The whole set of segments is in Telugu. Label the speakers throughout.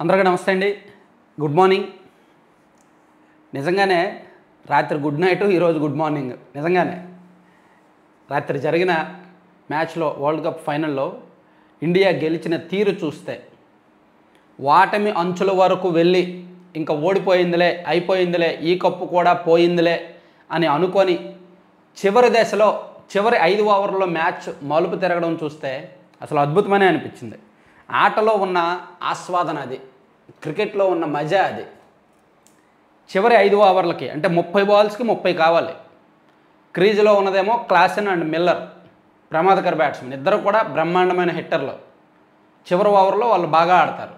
Speaker 1: అందరికీ నమస్తే అండి. Good morning. నిజంగానే రాత్రి గుడ్ నైట్, ఈరోజు గుడ్ మార్నింగ్. నిజంగానే రాత్రి జరిగిన మ్యాచ్లో, వరల్డ్ కప్ ఫైనల్లో ఇండియా గెలిచిన తీరు చూస్తే వాటమి అంచుల వరకు వెళ్ళి ఇంకా ఓడిపోయిందిలే, అయిపోయిందిలే, ఈ కప్పు కూడా పోయిందిలే అని అనుకొని చివరి దశలో చివరి 5 ఓవర్లలో మ్యాచ్ మలుపు తిరగడం చూస్తే అసలు అద్భుతమనే అనిపించింది. ఆటలో ఉన్న ఆస్వాదన అది, క్రికెట్లో ఉన్న మజా అది. చివరి 5 ఓవర్లకి అంటే 30 బాల్స్కి 30 కావాలి. క్రీజులో ఉన్నదేమో క్లాసెన్ అండ్ మిల్లర్, ప్రమాదకర బ్యాట్స్మెన్, ఇద్దరు కూడా బ్రహ్మాండమైన హిట్టర్లు. చివరి ఓవర్లో వాళ్ళు బాగా ఆడతారు.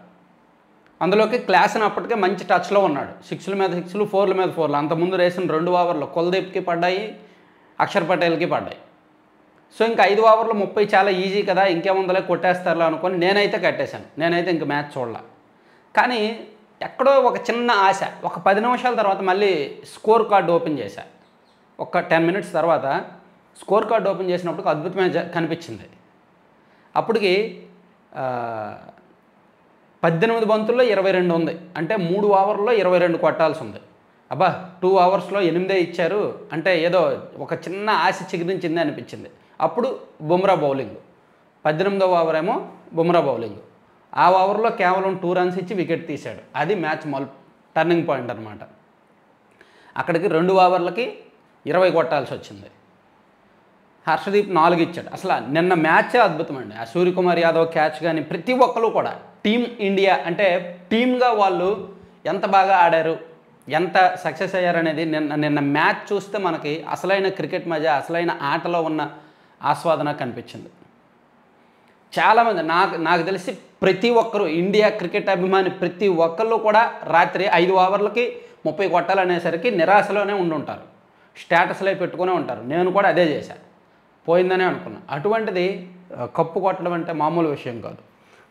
Speaker 1: అందులోకి క్లాసెన్ అప్పటికే మంచి టచ్లో ఉన్నాడు. 6ల మీద 6లు, 4ల మీద 4లు. అంతకుముందు వేసిన 2 ఓవర్లు కుల్దీప్కి పడ్డాయి, అక్షర్ పటేల్కి పడ్డాయి. సో ఇంకా 5 ఓవర్లు 30 చాలా ఈజీ కదా, ఇంకేముందలే కొట్టేస్తారులే అనుకొని నేనైతే కట్టేశాను. నేనైతే ఇంక మ్యాచ్ చూడలే. కానీ ఎక్కడో ఒక చిన్న ఆశ. ఒక 10 నిమిషాల తర్వాత మళ్ళీ స్కోర్ కార్డు ఓపెన్ చేశా. ఒక 10 మినిట్స్ తర్వాత స్కోర్ కార్డు ఓపెన్ చేసినప్పుడు అద్భుతమైన కనిపించింది. అప్పటికి 18 బంతుల్లో 22 ఉంది. అంటే 3 ఓవర్లలో 22 కొట్టాల్సి ఉంది. అబ్బా 2 ఓవర్స్లో 8 ఇచ్చారు అంటే ఏదో ఒక చిన్న ఆశ చిగురించింది అనిపించింది. అప్పుడు బుమ్రా బౌలింగ్. 18వ ఓవర్ ఏమో బుమ్రా బౌలింగ్. ఆ ఓవర్లో కేవలం 2 రన్స్ ఇచ్చి వికెట్ తీశాడు. అది మ్యాచ్ టర్నింగ్ పాయింట్ అనమాట. అక్కడికి 2 ఓవర్లకి 20 కొట్టాల్సి వచ్చింది. హర్షదీప్ 4 ఇచ్చాడు. అసలు నిన్న మ్యాచే అద్భుతమండి. ఆ సూర్యకుమార్ యాదవ్ క్యాచ్ కానీ ప్రతి ఒక్కరు కూడా టీమ్ ఇండియా అంటే టీమ్గా వాళ్ళు ఎంత బాగా ఆడారు, ఎంత సక్సెస్ అయ్యారనేది నిన్న మ్యాచ్ చూస్తే మనకి అసలైన క్రికెట్ మజా, అసలైన ఆటలో ఉన్న ఆస్వాదన కనిపించింది. చాలామంది నాకు తెలిసి ప్రతి ఒక్కరు ఇండియా క్రికెట్ అభిమాని ప్రతి ఒక్కళ్ళు కూడా రాత్రి 5 ఓవర్లకి 30 కొట్టాలనేసరికి నిరాశలోనే ఉండుంటారు. స్టేటస్లో పెట్టుకునే ఉంటారు. నేను కూడా అదే చేశాను. పోయిందనే అనుకున్నా. అటువంటిది కప్పు కొట్టడం అంటే మామూలు విషయం కాదు.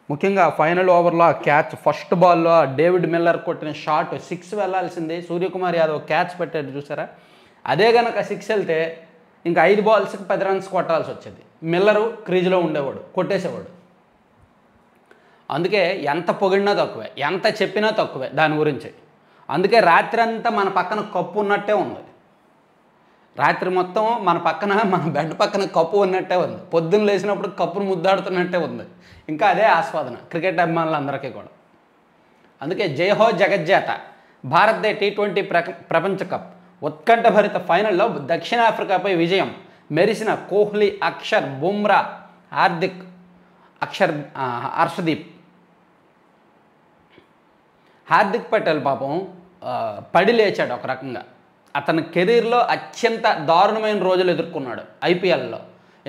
Speaker 1: ముఖ్యంగా ఫైనల్ ఓవర్లో ఆ క్యాచ్, ఫస్ట్ బాల్లో డేవిడ్ మిల్లర్ కొట్టిన షాట్ 6 వెళ్ళాల్సింది. సూర్యకుమార్ యాదవ్ క్యాచ్ పెట్టాడు చూసారా, అదే కనుక 6 వెళ్తే ఇంకా 5 బాల్స్కి 10 రన్స్ కొట్టాల్సి వచ్చేది. మిల్లరు క్రీజులో ఉండేవాడు, కొట్టేసేవాడు. అందుకే ఎంత పొగిడినా తక్కువే, ఎంత చెప్పినా తక్కువే దాని గురించి. అందుకే రాత్రి అంతా మన పక్కన కప్పు ఉన్నట్టే ఉంది. రాత్రి మొత్తం మన బెడ్ పక్కన కప్పు ఉన్నట్టే ఉంది. పొద్దున్న లేచినప్పుడు కప్పును ముద్దాడుతున్నట్టే ఉంది. ఇంకా అదే ఆస్వాదన క్రికెట్ అభిమానులందరికీ కూడా. అందుకే జై హో జగజ్జాత. భారత్ T20 ప్రపంచ కప్ ఉత్కంఠభరిత ఫైనల్లో దక్షిణాఫ్రికాపై విజయం. మెరిసిన కోహ్లీ, అక్షర్, బుమ్రా, హార్దిక్ పటేల్ పాపం పడి లేచాడు ఒక రకంగా. అతని కెరీర్లో అత్యంత దారుణమైన రోజులు ఎదుర్కొన్నాడు ఐపీఎల్లో.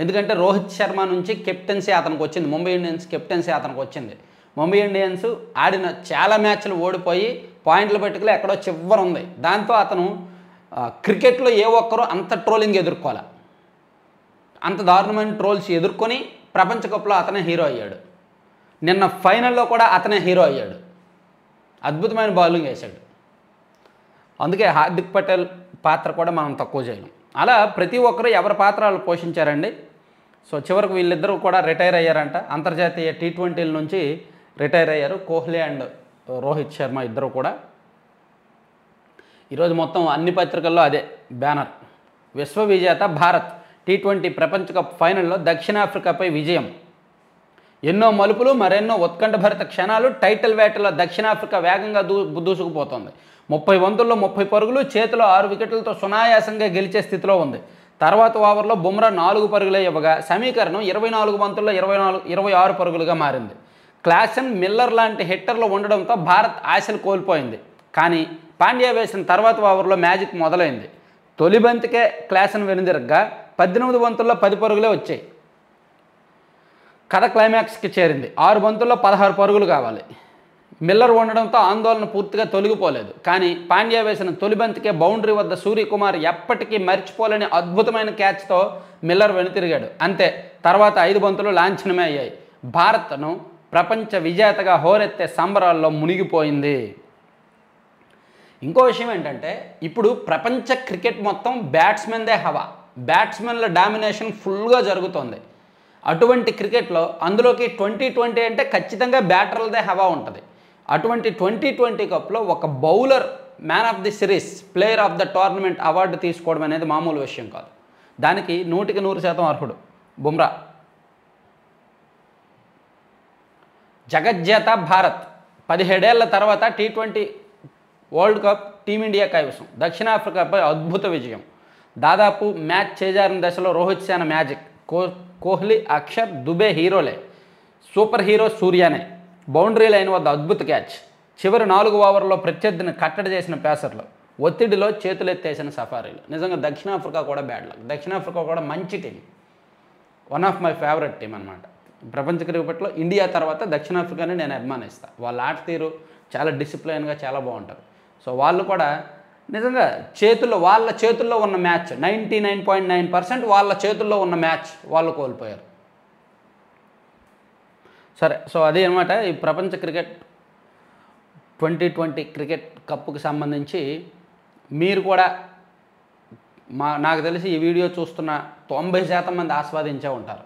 Speaker 1: ఎందుకంటే రోహిత్ శర్మ నుంచి కెప్టెన్సీ అతనికి వచ్చింది. ముంబై ఇండియన్స్ కెప్టెన్సీ అతనికి వచ్చింది. ముంబై ఇండియన్స్ ఆడిన చాలా మ్యాచ్లు ఓడిపోయి పాయింట్లు పెట్టుకుని ఎక్కడో చివరి ఉంది. దాంతో అతను క్రికెట్లో ఏ ఒక్కరూ అంత ట్రోలింగ్ ఎదుర్కోవాలి. అంత దారుణమైన ట్రోల్స్ ఎదుర్కొని ప్రపంచ కప్లో అతనే హీరో అయ్యాడు. నిన్న ఫైనల్లో కూడా అతనే హీరో అయ్యాడు. అద్భుతమైన బౌలింగ్ వేశాడు. అందుకే హార్దిక్ పటేల్ పాత్ర కూడా మనం తక్కువ చేయలేం. అలా ప్రతి ఒక్కరు ఎవరి పాత్ర వాళ్ళు పోషించారండి. సో చివరికి వీళ్ళిద్దరూ కూడా రిటైర్ అయ్యారంట. అంతర్జాతీయ T20ల నుంచి రిటైర్ అయ్యారు. కోహ్లీ అండ్ రోహిత్ శర్మ ఇద్దరు కూడా. ఈరోజు మొత్తం అన్ని పత్రికల్లో అదే బ్యానర్. విశ్వ విజేత భారత్ T20 ప్రపంచ కప్ ఫైనల్లో దక్షిణాఫ్రికాపై విజయం. ఎన్నో మలుపులు, మరెన్నో ఉత్కంఠభరిత క్షణాలు. టైటిల్ వేటలో దక్షిణాఫ్రికా వేగంగా దూసుకుపోతోంది. 30 బంతుల్లో 30 పరుగులు, చేతిలో 6 వికెట్లతో సునాయాసంగా గెలిచే స్థితిలో ఉంది. తర్వాత ఓవర్లో బుమ్రా 4 పరుగులే ఇవ్వగా సమీకరణం 24 బంతుల్లో 26 పరుగులుగా మారింది. క్లాసెన్, మిల్లర్ లాంటి హిట్టర్లు ఉండడంతో భారత్ ఆశలు కోల్పోయింది. కానీ పాండ్యా వేసిన తర్వాత ఓవర్లో మ్యాజిక్ మొదలైంది. తొలి బంతికే క్లాసెన్ వెనుదిరగ్గా 18 బంతుల్లో 10 పరుగులే వచ్చాయి. కథ క్లైమాక్స్కి చేరింది. 6 బంతుల్లో 16 పరుగులు కావాలి. మిల్లర్ ఉండడంతో ఆందోళన పూర్తిగా తొలగిపోలేదు. కానీ పాండ్యా వేసిన తొలి బంతికే బౌండరీ వద్ద సూర్యకుమార్ ఎప్పటికీ మర్చిపోలేని అద్భుతమైన క్యాచ్తో మిల్లర్ వెనుతిరిగాడు. అంతే, తర్వాత 5 బంతులు లాంఛనమే అయ్యాయి. భారత్ను ప్రపంచ విజేతగా హోరెత్తే సంబరాల్లో మునిగిపోయింది. ఇంకో విషయం ఏంటంటే, ఇప్పుడు ప్రపంచ క్రికెట్ మొత్తం బ్యాట్స్మెన్దే హవా. బ్యాట్స్మెన్ల డామినేషన్ ఫుల్గా జరుగుతోంది. అటువంటి క్రికెట్లో అందులోకి 2020 అంటే ఖచ్చితంగా బ్యాటర్లదే హవా ఉంటుంది. అటువంటి 2020 కప్లో ఒక bowler man of the series, player of the tournament award తీసుకోవడం అనేది మామూలు విషయం కాదు. దానికి 100% అర్హుడు బుమ్రా. జగజ్జేత భారత్ 17 ఏళ్ల తర్వాత T20 వరల్డ్ కప్ టీమిండియా కైవసం. దక్షిణాఫ్రికాపై అద్భుత విజయం. దాదాపు మ్యాచ్ చేజారిన దశలో రోహిత్ సేన మ్యాజిక్. కోహ్లీ, అక్షర్, దుబే హీరోలే. సూపర్ హీరో సూర్యానే. బౌండరీ లైన్ వద్ద అద్భుత క్యాచ్. చివరి 4 ఓవర్లలో ప్రత్యర్థిని కట్టడి చేసిన పేసర్లు. ఒత్తిడిలో చేతులెత్తేసిన సఫారీలు. నిజంగా దక్షిణాఫ్రికా కూడా బ్యాడ్ లక్. దక్షిణాఫ్రికా కూడా మంచి team, one of my favourite team అనమాట. ప్రపంచ క్రికెట్లో ఇండియా తర్వాత దక్షిణాఫ్రికాని నేను అభిమానిస్తాను. వాళ్ళ ఆట తీరు చాలా డిసిప్లైన్గా చాలా బాగుంటుంది. సో వాళ్ళు కూడా నిజంగా వాళ్ళ చేతుల్లో ఉన్న మ్యాచ్ 99.9% వాళ్ళ చేతుల్లో ఉన్న మ్యాచ్ వాళ్ళు కోల్పోయారు. సరే, సో అదే అనమాట ఈ ప్రపంచ క్రికెట్ 2020 క్రికెట్ కప్పుకి సంబంధించి. మీరు కూడా నాకు తెలిసి ఈ వీడియో చూస్తున్న 90% మంది ఆస్వాదించే ఉంటారు.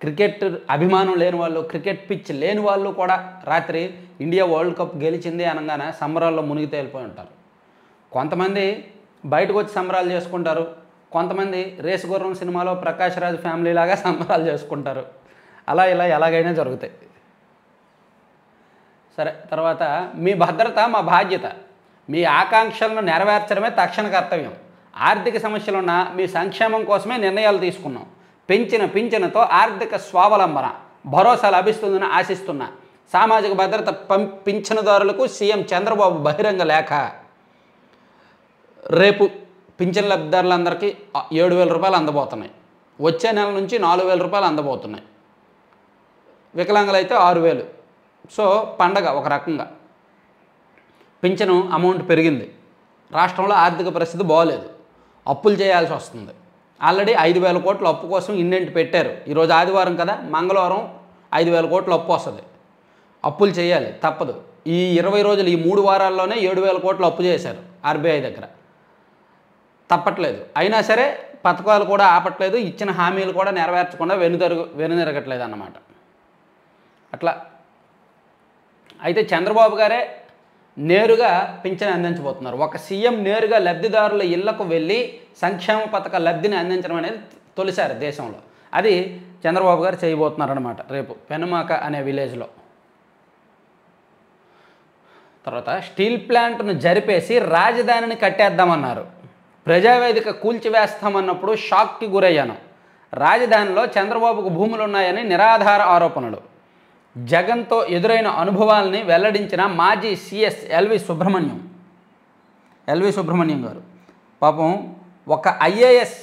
Speaker 1: క్రికెట్ అభిమానం లేని వాళ్ళు, క్రికెట్ పిచ్ లేని వాళ్ళు కూడా రాత్రి ఇండియా వరల్డ్ కప్ గెలిచింది అనగానే సంబరాల్లో మునిగి తేలిపోయి ఉంటారు. కొంతమంది బయటకు వచ్చి సంబరాలు చేసుకుంటారు, కొంతమంది రేసు గుర్రం సినిమాలో ప్రకాష్ రాజ్ ఫ్యామిలీ లాగా సంబరాలు చేసుకుంటారు. అలా ఇలా ఎలాగైనా జరుగుతాయి. సరే, తర్వాత మీ భద్రత మా బాధ్యత. మీ ఆకాంక్షలను నెరవేర్చడమే తక్షణ కర్తవ్యం. ఆర్థిక సమస్యలున్న మీ సంక్షేమం కోసమే నిర్ణయాలు తీసుకున్నాం. పెంచిన పింఛనుతో ఆర్థిక స్వావలంబన భరోసా లభిస్తుందని ఆశిస్తున్నా. సామాజిక భద్రత పింఛనుదారులకు సీఎం చంద్రబాబు బహిరంగ లేఖ. రేపు పింఛన్ లబ్ధిదారులందరికీ 7,000 రూపాయలు అందబోతున్నాయి. వచ్చే నెల నుంచి 4,000 రూపాయలు అందబోతున్నాయి. వికలాంగులైతే 6,000. సో పండగ ఒక రకంగా. పింఛను అమౌంట్ పెరిగింది. రాష్ట్రంలో ఆర్థిక పరిస్థితి బాగోలేదు, అప్పులు చేయాల్సి వస్తుంది. ఆల్రెడీ 5,000 కోట్ల అప్పు కోసం ఇండెంట్ పెట్టారు. ఈరోజు ఆదివారం కదా, మంగళవారం 5,000 కోట్ల అప్పు వస్తుంది. అప్పులు చేయాలి, తప్పదు. ఈ 20 రోజులు, ఈ 3 వారాల్లోనే 7,000 కోట్ల అప్పు చేశారు ఆర్బీఐ దగ్గర. తప్పట్లేదు. అయినా సరే పథకాలు కూడా ఆపట్లేదు, ఇచ్చిన హామీలు కూడా నెరవేర్చకుండా వెనుదిరగట్లేదు అన్నమాట. అట్లా అయితే చంద్రబాబు గారే నేరుగా పింఛన్ అందించబోతున్నారు. ఒక సీఎం నేరుగా లబ్ధిదారుల ఇళ్లకు వెళ్ళి సంక్షేమ పథక లబ్ధిని అందించడం అనేది తొలిసారి దేశంలో. అది చంద్రబాబు గారు చేయబోతున్నారనమాట రేపు పెనుమాక అనే విలేజ్లో. తర్వాత స్టీల్ ప్లాంట్ను జరిపేసి రాజధానిని కట్టేద్దామన్నారు. ప్రజావేదిక కూల్చివేస్తామన్నప్పుడు షాక్కి గురయ్యాను. రాజధానిలో చంద్రబాబుకు భూములు ఉన్నాయని నిరాధార ఆరోపణలు. జగన్తో ఎదురైన అనుభవాల్ని వెల్లడించిన మాజీ సీఎస్ ఎల్వి సుబ్రహ్మణ్యం గారు. పాపం ఒక ఐఏఎస్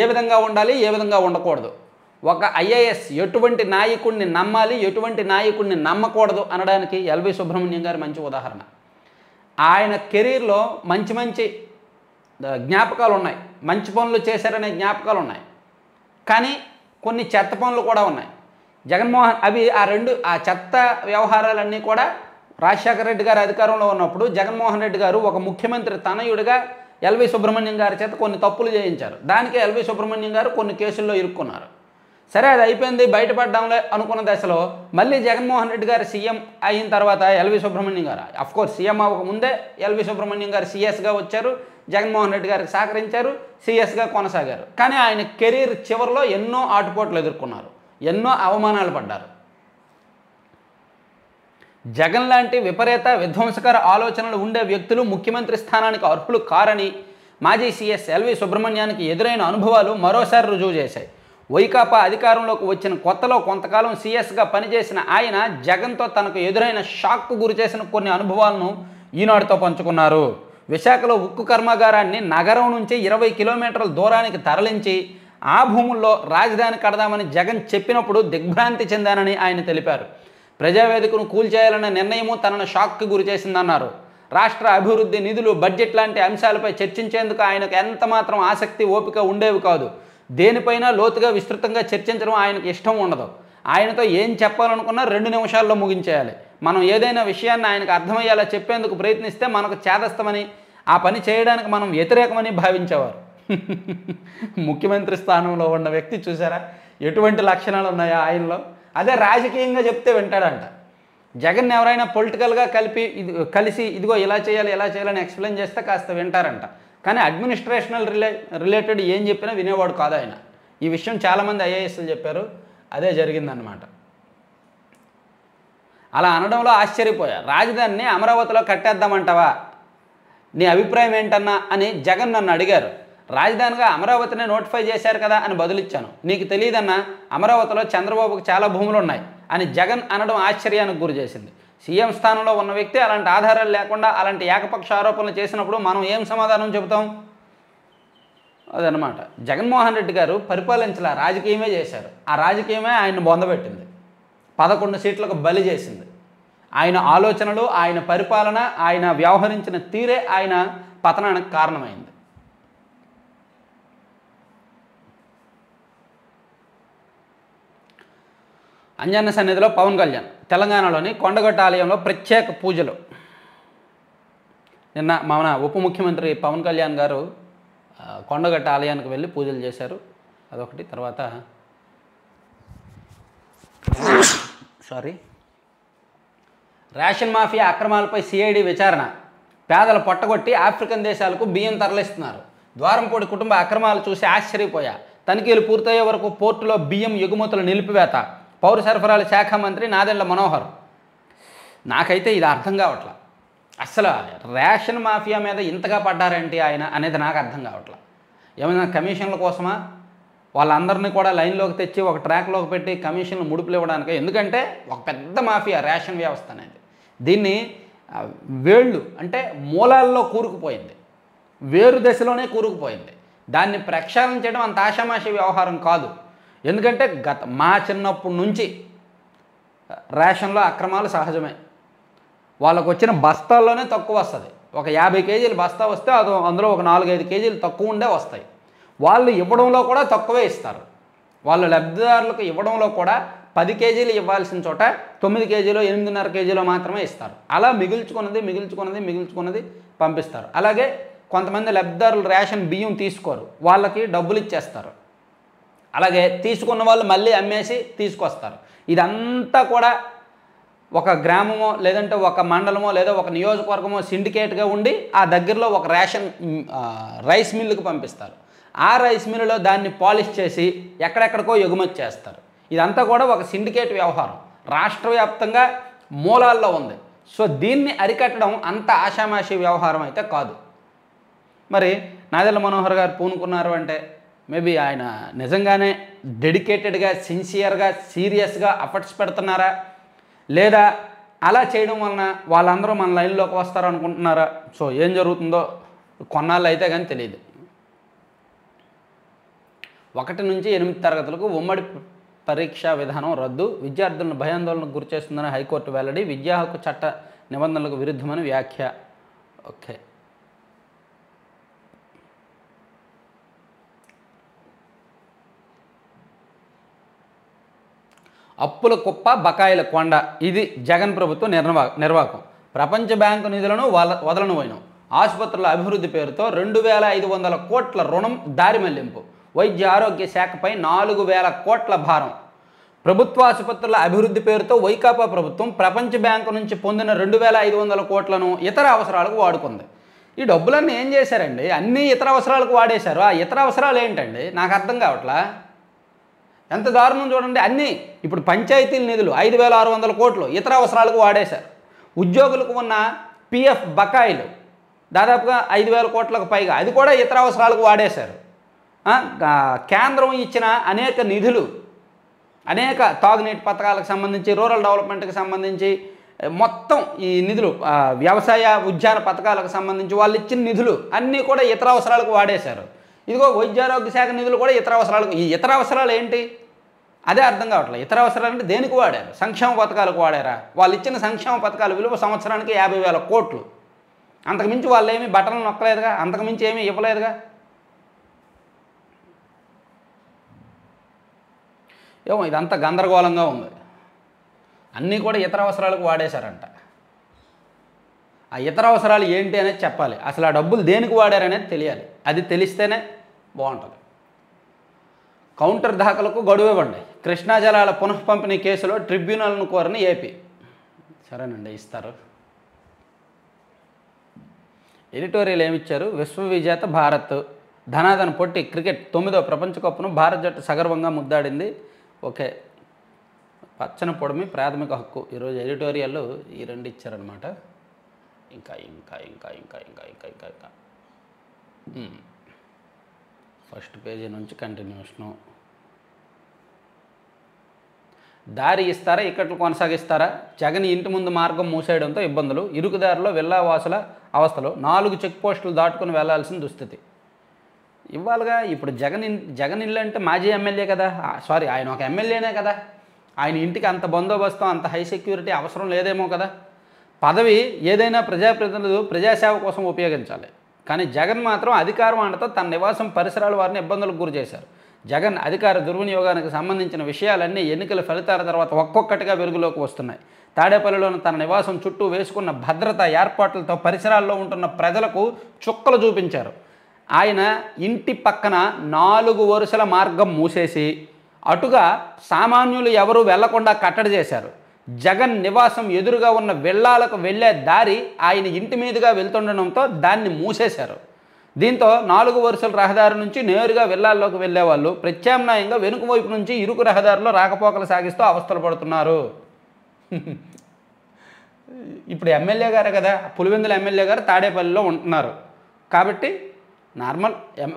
Speaker 1: ఏ విధంగా ఉండాలి, ఏ విధంగా ఉండకూడదు, ఒక ఐఏఎస్ ఎటువంటి నాయకుడిని నమ్మాలి, ఎటువంటి నాయకుడిని నమ్మకూడదు అనడానికి ఎల్వి సుబ్రహ్మణ్యం గారు మంచి ఉదాహరణ. ఆయన కెరీర్లో మంచి మంచి జ్ఞాపకాలు ఉన్నాయి, మంచి పనులు చేశారనే జ్ఞాపకాలు ఉన్నాయి. కానీ కొన్ని చెత్త పనులు కూడా ఉన్నాయి. జగన్మోహన్ ఆ చెత్త వ్యవహారాలన్నీ కూడా రాజశేఖర రెడ్డి గారు అధికారంలో ఉన్నప్పుడు జగన్మోహన్ రెడ్డి గారు ఒక ముఖ్యమంత్రి తనయుడిగా ఎల్వి సుబ్రహ్మణ్యం గారి చేత కొన్ని తప్పులు చేయించారు. దానికే ఎల్వి సుబ్రహ్మణ్యం గారు కొన్ని కేసుల్లో ఇరుక్కున్నారు. సరే, అది అయిపోయింది, బయటపడ్డంలే అనుకున్న దశలో మళ్ళీ జగన్మోహన్ రెడ్డి గారు సీఎం అయిన తర్వాత ఎల్వి సుబ్రహ్మణ్యం గారు అఫ్కోర్స్ సీఎం అవ్వకముందే ఎల్వి సుబ్రహ్మణ్యం గారు సీఎస్గా వచ్చారు, జగన్మోహన్ రెడ్డి గారికి సహకరించారు, సీఎస్గా కొనసాగారు. కానీ ఆయన కెరీర్ చివరిలో ఎన్నో ఆటుపోట్లు ఎదుర్కొన్నారు, ఎన్నో అవమానాలు పడ్డారు. జగన్ లాంటి విపరీత విధ్వంసకర ఆలోచనలు ఉండే వ్యక్తులు ముఖ్యమంత్రి స్థానానికి అర్హులు కారని మాజీ సీఎస్ ఎల్వి సుబ్రహ్మణ్యానికి ఎదురైన అనుభవాలు మరోసారి రుజువు చేశాయి. వైకాపా అధికారంలోకి వచ్చిన కొత్తలో కొంతకాలం సీఎస్గా పనిచేసిన ఆయన జగన్తో తనకు ఎదురైన షాక్కు గురిచేసిన కొన్ని అనుభవాలను ఈనాడుతో పంచుకున్నారు. విశాఖలో ఉక్కు కర్మాగారాన్ని నగరం నుంచి 20 కిలోమీటర్ల దూరానికి తరలించి ఆ భూముల్లో రాజధాని కడదామని జగన్ చెప్పినప్పుడు దిగ్భ్రాంతి చెందానని ఆయన తెలిపారు. ప్రజావేదికను కూల్చేయాలన్న నిర్ణయము తనను షాక్కి గురిచేసిందన్నారు. రాష్ట్ర అభివృద్ధి నిధులు, బడ్జెట్ లాంటి అంశాలపై చర్చించేందుకు ఆయనకు ఎంతమాత్రం ఆసక్తి, ఓపిక ఉండేవి కాదు. దేనిపైనా లోతుగా విస్తృతంగా చర్చించడం ఆయనకు ఇష్టం ఉండదు. ఆయనతో ఏం చెప్పాలనుకున్నా 2 నిమిషాల్లో ముగించేయాలి. మనం ఏదైనా విషయాన్ని ఆయనకు అర్థమయ్యేలా చెప్పేందుకు ప్రయత్నిస్తే మనకు చేదస్తమని, ఆ పని చేయడానికి మనం వ్యతిరేకమని భావించేవారు. ముఖ్యమంత్రి స్థానంలో ఉన్న వ్యక్తి చూసారా ఎటువంటి లక్షణాలు ఉన్నాయో ఆయనలో. అదే రాజకీయంగా చెప్తే వింటాడంట. జగన్ ఎవరైనా పొలిటికల్గా కలిసి ఇదిగో ఇలా చేయాలని ఎక్స్ప్లెయిన్ చేస్తే కాస్త వింటారంట. కానీ అడ్మినిస్ట్రేషనల్ రిలేటెడ్ ఏం చెప్పినా వినేవాడు కాదు ఆయన. ఈ విషయం చాలామంది ఐఏఎస్లు చెప్పారు, అదే జరిగిందనమాట. అలా అనడంలో ఆశ్చర్యపోయా. రాజధానిని అమరావతిలో కట్టేద్దామంటావా, నీ అభిప్రాయం ఏంటన్నా అని జగన్ నన్ను అడిగారు. రాజధానిగా అమరావతిని నోటిఫై చేశారు కదా అని బదులిచ్చాను. నీకు తెలియదన్నా, అమరావతిలో చంద్రబాబుకు చాలా భూములు ఉన్నాయి అని జగన్ అనడం ఆశ్చర్యానికి గురి చేసింది. సీఎం స్థానంలో ఉన్న వ్యక్తి అలాంటి ఆధారాలు లేకుండా అలాంటి ఏకపక్ష ఆరోపణలు చేసినప్పుడు మనం ఏం సమాధానం చెబుతాం? అదనమాట. జగన్మోహన్ రెడ్డి గారు పరిపాలించలా, రాజకీయమే చేశారు. ఆ రాజకీయమే ఆయన్ని బొందబెట్టింది, 11 సీట్లకు బలి చేసింది. ఆయన ఆలోచనలు, ఆయన పరిపాలన, ఆయన వ్యవహరించిన తీరే ఆయన పతనానికి కారణమైంది. అంజన్న సన్నిధిలో పవన్ కళ్యాణ్. తెలంగాణలోని కొండగట్ట ఆలయంలో ప్రత్యేక పూజలు. నిన్న మన ఉప ముఖ్యమంత్రి పవన్ కళ్యాణ్ గారు కొండగట్ట ఆలయానికి వెళ్ళి పూజలు చేశారు. అదొకటి. తర్వాత రేషన్ మాఫియా అక్రమాలపై సిఐడి విచారణ. పేదల పొట్టగొట్టి ఆఫ్రికన్ దేశాలకు బియ్యం తరలిస్తున్నారు. ద్వారంపూడి కుటుంబ అక్రమాలు చూసి ఆశ్చర్యపోయా. తనిఖీలు పూర్తయ్యే వరకు పోర్టులో బియ్యం ఎగుమతులు నిలిపివేత. పౌర సరఫరాల శాఖ మంత్రి నాదెళ్ల మనోహర్. నాకైతే ఇది అర్థం కావట్లా. అసలు రేషన్ మాఫియా మీద ఇంతగా పడ్డారేంటి ఆయన అనేది నాకు అర్థం కావట్లా. ఏమైనా కమిషన్ల కోసమా? వాళ్ళందరినీ కూడా లైన్లోకి తెచ్చి ఒక ట్రాక్లోకి పెట్టి కమిషన్లు ముడుపులు ఇవ్వడానికి? ఎందుకంటే ఒక పెద్ద మాఫియా రేషన్ వ్యవస్థ అనేది. దీన్ని వేళ్ళు అంటే మూలాల్లో కూరుకుపోయింది, వేరు దశలోనే కూరుకుపోయింది. దాన్ని ప్రక్షాళన చేయడం అంత ఆషామాషి వ్యవహారం కాదు. ఎందుకంటే మా చిన్నప్పటి నుంచి రేషన్లో అక్రమాలు సహజమే. వాళ్ళకు వచ్చిన బస్తాల్లోనే తక్కువ వస్తుంది. ఒక 50 కేజీల బస్తా వస్తే అందులో ఒక 4-5 కేజీలు తక్కువ ఉండే వస్తాయి. వాళ్ళు ఇవ్వడంలో కూడా తక్కువే ఇస్తారు. వాళ్ళు లబ్ధిదారులకు ఇవ్వడంలో కూడా 10 కేజీలు ఇవ్వాల్సిన చోట 9 కేజీలో 8.5 కేజీలో మాత్రమే ఇస్తారు. అలా మిగుల్చుకున్నది పంపిస్తారు. అలాగే కొంతమంది లబ్ధిదారులు రేషన్ బియ్యం తీసుకోరు, వాళ్ళకి డబ్బులు ఇచ్చేస్తారు. అలాగే తీసుకున్న వాళ్ళు మళ్ళీ అమ్మేసి తీసుకొస్తారు. ఇదంతా కూడా ఒక గ్రామమో లేదంటే ఒక మండలమో లేదా ఒక నియోజకవర్గమో సిండికేట్గా ఉండి ఆ దగ్గరలో ఒక రైస్ మిల్లుకు పంపిస్తారు. ఆ రైస్ మిల్లులో దాన్ని పాలిష్ చేసి ఎక్కడెక్కడికో ఎగుమతి చేస్తారు. ఇదంతా కూడా ఒక సిండికేట్ వ్యవహారం, రాష్ట్ర వ్యాప్తంగా మూలాల్లో ఉంది. సో దీన్ని అరికట్టడం అంత ఆషామాషి వ్యవహారం అయితే కాదు. మరి నాదెళ్ల మనోహర్ గారు పూనుకున్నారు అంటే మేబీ ఆయన నిజంగానే డెడికేటెడ్గా, సిన్సియర్గా, సీరియస్గా ఎఫర్ట్స్ పెడుతున్నారా, లేదా అలా చేయడం వలన వాళ్ళందరూ మన లైన్లోకి వస్తారు అనుకుంటున్నారా? సో ఏం జరుగుతుందో కొన్నాళ్ళు అయితే కానీ తెలియదు. 1 నుంచి 8 తరగతులకు ఉమ్మడి పరీక్షా విధానం రద్దు. విద్యార్థులను భయాందోళనకు గురిచేస్తుందని హైకోర్టు వెల్లడి. విద్యా హక్కు చట్ట నిబంధనలకు విరుద్ధమని వ్యాఖ్య. ఓకే. అప్పుల కుప్ప, బకాయిల కొండ. ఇది జగన్ ప్రభుత్వ నిర్వాకం. ప్రపంచ బ్యాంకు నిధులను వదలను పోయినాం. ఆసుపత్రుల అభివృద్ధి పేరుతో 2500 కోట్ల రుణం దారి మళ్లింపు. వైద్య ఆరోగ్య శాఖపై 4000 కోట్ల భారం. ప్రభుత్వ ఆసుపత్రుల అభివృద్ధి పేరుతో వైకాపా ప్రభుత్వం ప్రపంచ బ్యాంకు నుంచి పొందిన 2500 కోట్లను ఇతర అవసరాలకు వాడుకుంది. ఈ డబ్బులన్నీ ఏం చేశారండి? అన్నీ ఇతర అవసరాలకు వాడేశారు. ఆ ఇతర అవసరాలు ఏంటండి? నాకు అర్థం కావట్లా. ఎంత దారుణం చూడండి. అన్నీ ఇప్పుడు పంచాయతీల నిధులు 5600 కోట్లు ఇతర అవసరాలకు వాడేశారు. ఉద్యోగులకు ఉన్న పిఎఫ్ బకాయిలు దాదాపుగా 5000 కోట్లకు పైగా, అది కూడా ఇతర అవసరాలకు వాడేశారు. కేంద్రం ఇచ్చిన అనేక నిధులు, అనేక తాగునీటి పథకాలకు సంబంధించి, రూరల్ డెవలప్మెంట్కి సంబంధించి మొత్తం ఈ నిధులు, వ్యవసాయ ఉద్యాన పథకాలకు సంబంధించి వాళ్ళు ఇచ్చిన నిధులు అన్నీ కూడా ఇతర అవసరాలకు వాడేశారు. ఇదిగో వైద్యారోగ్య శాఖ నిధులు కూడా ఇతర అవసరాలకు. ఈ ఇతర అవసరాలు ఏంటి? అదే అర్థం కావట్లేదు. ఇతర అవసరాలు అంటే దేనికి వాడారు? సంక్షేమ పథకాలకు వాడారా? వాళ్ళు ఇచ్చిన సంక్షేమ పథకాల విలువ సంవత్సరానికి 50,000 కోట్లు. అంతకుమించి వాళ్ళు ఏమీ బట్టలు నొక్కలేదుగా, అంతకుమించి ఏమీ ఇవ్వలేదుగా. ఏమో ఇదంతా గందరగోళంగా ఉంది. అన్నీ కూడా ఇతర అవసరాలకు వాడేశారంట. ఆ ఇతర అవసరాలు ఏంటి అనేది చెప్పాలి. అసలు ఆ డబ్బులు దేనికి వాడారనేది తెలియాలి. అది తెలిస్తేనే బాగుంటుంది. కౌంటర్ దాఖలకు గడువు ఇవ్వండి. కృష్ణా జలాల పునఃపంపిణీ కేసులో ట్రిబ్యునల్ను కోరని ఏపీ. సరేనండి, ఇస్తారు. ఎడిటోరియల్ ఏమిచ్చారు? విశ్వవిజేత భారత్, ధనాధన పొట్టి క్రికెట్ 9వ ప్రపంచ కప్ను భారత జట్టు సగర్వంగా ముద్దాడింది. ఓకే, పచ్చని పొడిమి ప్రాథమిక హక్కు. ఈరోజు ఎడిటోరియల్ ఈ రెండు ఇచ్చారనమాట. ఇంకా ఇంకా ఇంకా ఇంకా ఇంకా ఇంకా ఇంకా ఇంకా ఫస్ట్ పేజీ నుంచి కంటిన్యూషను. దారి ఇస్తారా, ఇక్కట్లు కొనసాగిస్తారా? జగన్ ఇంటి ముందు మార్గం మూసేయడంతో ఇబ్బందులు, ఇరుకుదారిలో విల్లావాసుల అవస్థలు, 4 చెక్ పోస్టులు దాటుకుని వెళ్లాల్సిన దుస్థితి. ఇవ్వాలిగా. ఇప్పుడు జగన్ ఇల్లు అంటే మాజీ ఎమ్మెల్యే కదా, సారీ ఆయన ఒక ఎమ్మెల్యేనే కదా, ఆయన ఇంటికి అంత బందోబస్తు అంత హై సెక్యూరిటీ అవసరం లేదేమో కదా. పదవి ఏదైనా ప్రజాప్రతినిధులు ప్రజాసేవ కోసం ఉపయోగించాలి. కానీ జగన్ మాత్రం అధికారం అంటతో తన నివాసం పరిసరాల వారిని ఇబ్బందులకు గురి చేశారు. జగన్ అధికార దుర్వినియోగానికి సంబంధించిన విషయాలన్నీ ఎన్నికల ఫలితాల తర్వాత ఒక్కొక్కటిగా వెలుగులోకి వస్తున్నాయి. తాడేపల్లిలోని తన నివాసం చుట్టూ వేసుకున్న భద్రతా ఏర్పాట్లతో పరిసరాల్లో ఉంటున్న ప్రజలకు చుక్కలు చూపించారు. ఆయన ఇంటి పక్కన 4 వరుసల మార్గం మూసేసి అటుగా సామాన్యులు ఎవరూ వెళ్లకుండా కట్టడి చేశారు. జగన్ నివాసం ఎదురుగా ఉన్న విల్లాలకు వెళ్లే దారి ఆయన ఇంటి మీదుగా వెళ్తుండడంతో దాన్ని మూసేశారు. దీంతో 4 వరుసల రహదారి నుంచి నేరుగా విల్లాల్లోకి వెళ్లేవాళ్ళు ప్రత్యామ్నాయంగా వెనుక వైపు నుంచి ఇరుకు రహదారిలో రాకపోకలు సాగిస్తూ అవస్థలు పడుతున్నారు. ఇప్పుడు ఎమ్మెల్యే గారే కదా, పులివెందుల ఎమ్మెల్యే గారు తాడేపల్లిలో ఉంటున్నారు కాబట్టి నార్మల్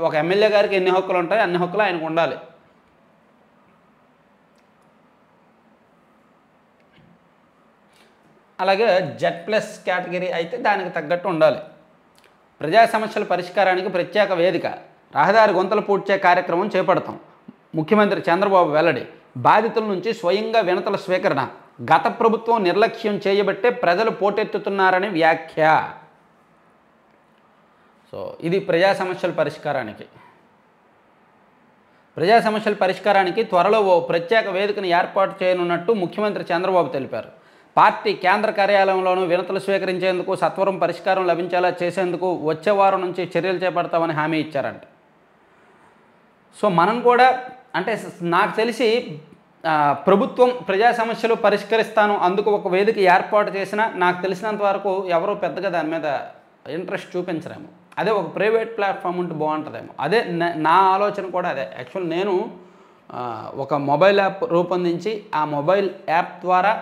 Speaker 1: ఒక ఎమ్మెల్యే గారికి ఎన్ని హక్కులు ఉంటాయో అన్ని హక్కులు ఆయనకు ఉండాలి. అలాగే Z+ కేటగిరీ అయితే దానికి తగ్గట్టు ఉండాలి. ప్రజా సమస్యల పరిష్కారానికి ప్రత్యేక వేదిక, రహదారి గుంతలు పూడ్చే కార్యక్రమం చేపడతాం. ముఖ్యమంత్రి చంద్రబాబు వెల్లడి. బాధితుల నుంచి స్వయంగా వినతుల స్వీకరణ. గత ప్రభుత్వం నిర్లక్ష్యం చేయబట్టే ప్రజలు పోటెత్తుతున్నారని వ్యాఖ్య. సో ఇది ప్రజా సమస్యల పరిష్కారానికి త్వరలో ఓ ప్రత్యేక వేదికను ఏర్పాటు చేయనున్నట్టు ముఖ్యమంత్రి చంద్రబాబు తెలిపారు. పార్టీ కేంద్ర కార్యాలయంలోనూ వినతులు స్వీకరించేందుకు సత్వరం పరిష్కారం లభించేలా చేసేందుకు వచ్చే వారం నుంచి చర్యలు చేపడతామని హామీ ఇచ్చారంట. సో మనం కూడా అంటే నాకు తెలిసి ప్రభుత్వం ప్రజా సమస్యలు పరిష్కరిస్తాను అందుకు ఒక వేదిక ఏర్పాటు చేసినా నాకు తెలిసినంత వరకు ఎవరో పెద్దగా దాని మీద ఇంట్రెస్ట్ చూపించరేమో. అదే ఒక ప్రైవేట్ ప్లాట్ఫామ్ ఉంటే బాగుంటుందేమో. అదే నా ఆలోచన కూడా అదే. యాక్చువల్ నేను ఒక మొబైల్ యాప్ రూపొందించి ఆ మొబైల్ యాప్ ద్వారా